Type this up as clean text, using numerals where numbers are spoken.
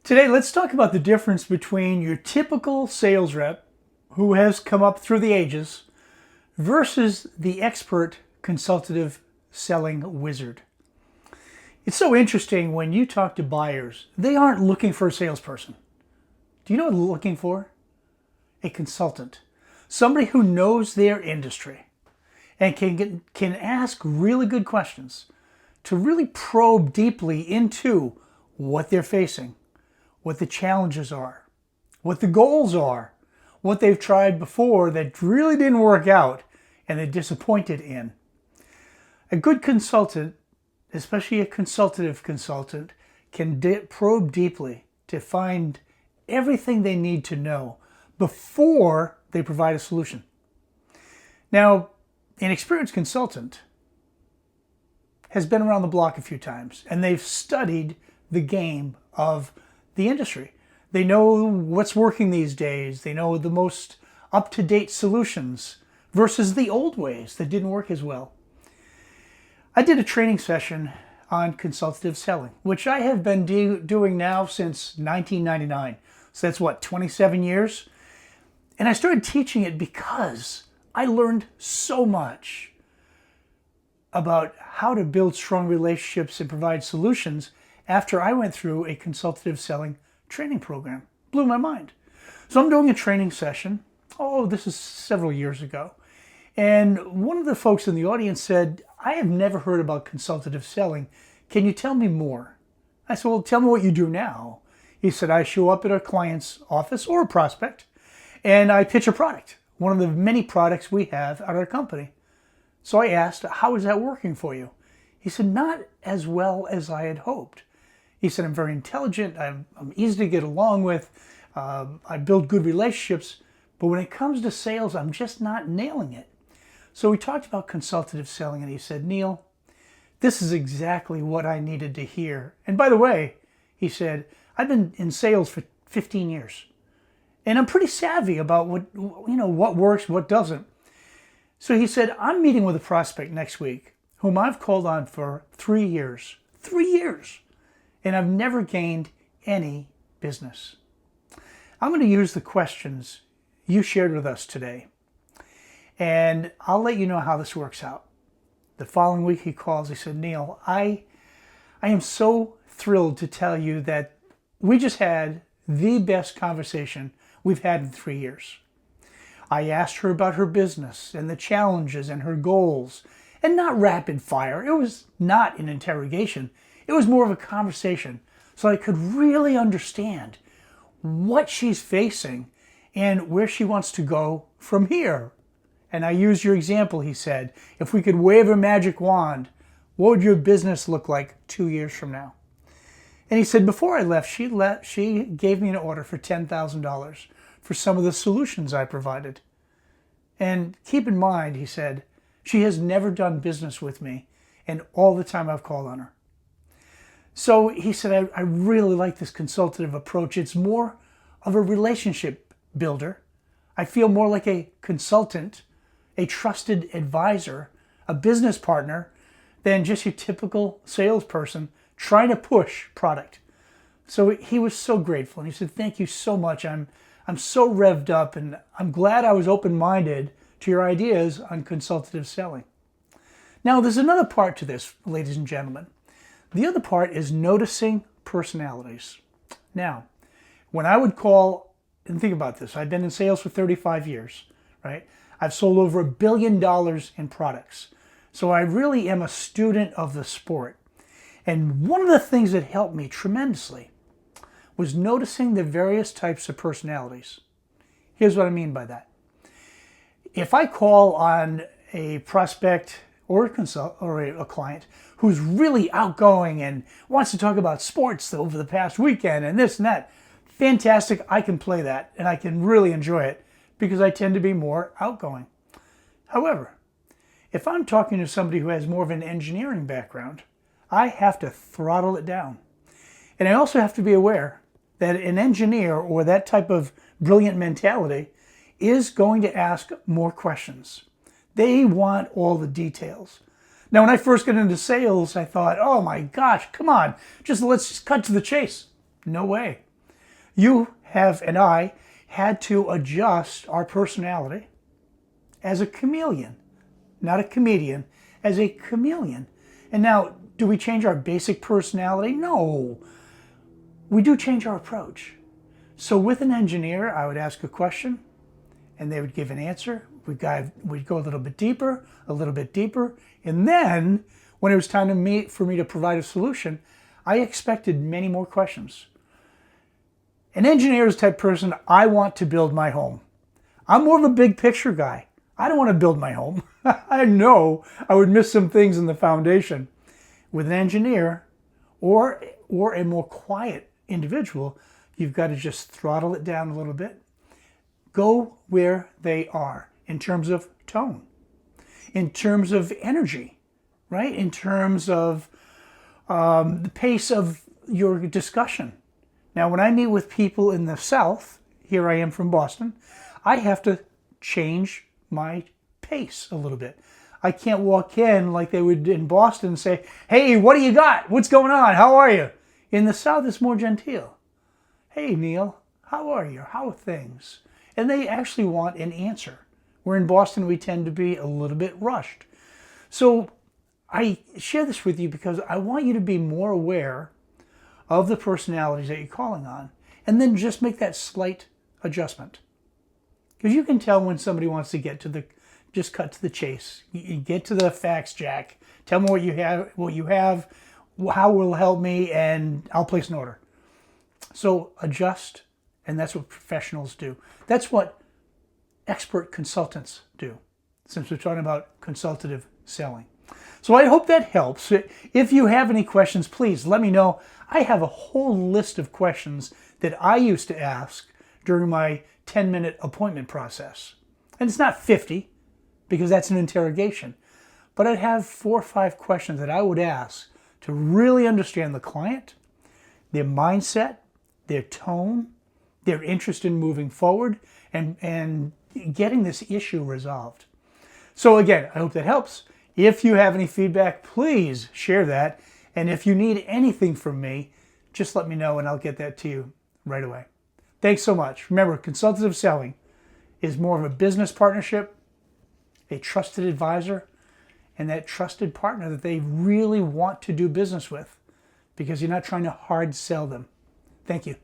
Today, let's talk about the difference between your typical sales rep who has come up through the ages versus the expert consultative selling wizard. It's so interesting when you talk to buyers, they aren't looking for a salesperson. Do you know what they're looking for? A consultant. Somebody who knows their industry and can ask really good questions to really probe deeply into what they're facing, what the challenges are, what the goals are, what they've tried before that really didn't work out and they're disappointed in. A good consultant, especially a consultative consultant, can probe deeply to find everything they need to know before they provide a solution. Now, an experienced consultant has been around the block a few times and they've studied the game of the industry. They know what's working these days. They know the most up-to-date solutions versus the old ways that didn't work as well. I did a training session on consultative selling, which I have been doing now since 1999. So that's what, 27 years? And I started teaching it because I learned so much about how to build strong relationships and provide solutions after I went through a consultative selling training program. Blew my mind. So I'm doing a training session. This is several years ago. And one of the folks in the audience said, I have never heard about consultative selling. Can you tell me more? I said, well, tell me what you do now. He said, I show up at a client's office or a prospect and I pitch a product, one of the many products we have at our company. So I asked, how is that working for you? He said, not as well as I had hoped. He said, I'm very intelligent, I'm easy to get along with, I build good relationships, but when it comes to sales, I'm just not nailing it. So we talked about consultative selling and he said, Neil, this is exactly what I needed to hear. And by the way, he said, I've been in sales for 15 years and I'm pretty savvy about what works, what doesn't. So he said, I'm meeting with a prospect next week whom I've called on for 3 years. 3 years. And I've never gained any business. I'm going to use the questions you shared with us today. And I'll let you know how this works out. The following week he calls, he said, Neil, I am so thrilled to tell you that we just had the best conversation we've had in 3 years. I asked her about her business and the challenges and her goals, and not rapid fire. It was not an interrogation. It was more of a conversation so I could really understand what she's facing and where she wants to go from here. And I used your example, he said. If we could wave a magic wand, what would your business look like 2 years from now? And he said, before I left, she gave me an order for $10,000 for some of the solutions I provided. And keep in mind, he said, she has never done business with me and all the time I've called on her. So he said, I really like this consultative approach. It's more of a relationship builder. I feel more like a consultant, a trusted advisor, a business partner, than just your typical salesperson trying to push product. So he was so grateful. And he said, thank you so much. I'm so revved up and I'm glad I was open-minded to your ideas on consultative selling. Now, there's another part to this, ladies and gentlemen. The other part is noticing personalities. Now, when I would call, and think about this, I've been in sales for 35 years, right? I've sold over $1 billion in products. So I really am a student of the sport. And one of the things that helped me tremendously was noticing the various types of personalities. Here's what I mean by that. If I call on a prospect or a client who's really outgoing and wants to talk about sports over the past weekend and this and that, fantastic, I can play that and I can really enjoy it because I tend to be more outgoing. However, if I'm talking to somebody who has more of an engineering background, I have to throttle it down. And I also have to be aware that an engineer or that type of brilliant mentality is going to ask more questions. They want all the details. Now, when I first got into sales, I thought, oh my gosh, come on, let's just cut to the chase. No way. You have and I had to adjust our personality as a chameleon, not a comedian, as a chameleon. And now, do we change our basic personality? No. We do change our approach. So with an engineer, I would ask a question and they would give an answer. We'd go a little bit deeper, and then when it was time for me to provide a solution, I expected many more questions. An engineer is the type of person, I want to build my home. I'm more of a big picture guy. I don't want to build my home. I know I would miss some things in the foundation. With an engineer or a more quiet individual, you've got to just throttle it down a little bit. Go where they are in terms of tone, in terms of energy, right? In terms of the pace of your discussion. Now, when I meet with people in the South, here I am from Boston, I have to change my pace a little bit. I can't walk in like they would in Boston and say, hey, what do you got? What's going on? How are you? In the South, it's more genteel. Hey, Neil, how are you? How are things? And they actually want an answer. Where in Boston, we tend to be a little bit rushed. So I share this with you because I want you to be more aware of the personalities that you're calling on, and then just make that slight adjustment. Because you can tell when somebody wants to just cut to the chase. You get to the facts, Jack. Tell me what you have, how it will help me, and I'll place an order. So adjust, and that's what professionals do. That's what expert consultants do, since we're talking about consultative selling. So I hope that helps. If you have any questions, please let me know. I have a whole list of questions that I used to ask during my 10-minute appointment process. And it's not 50, because that's an interrogation. But I'd have 4 or 5 questions that I would ask to really understand the client, their mindset, their tone, their interest in moving forward, and getting this issue resolved. So again, I hope that helps. If you have any feedback, please share that. And if you need anything from me, just let me know and I'll get that to you right away. Thanks so much. Remember, consultative selling is more of a business partnership, a trusted advisor, and that trusted partner that they really want to do business with, because you're not trying to hard sell them. Thank you.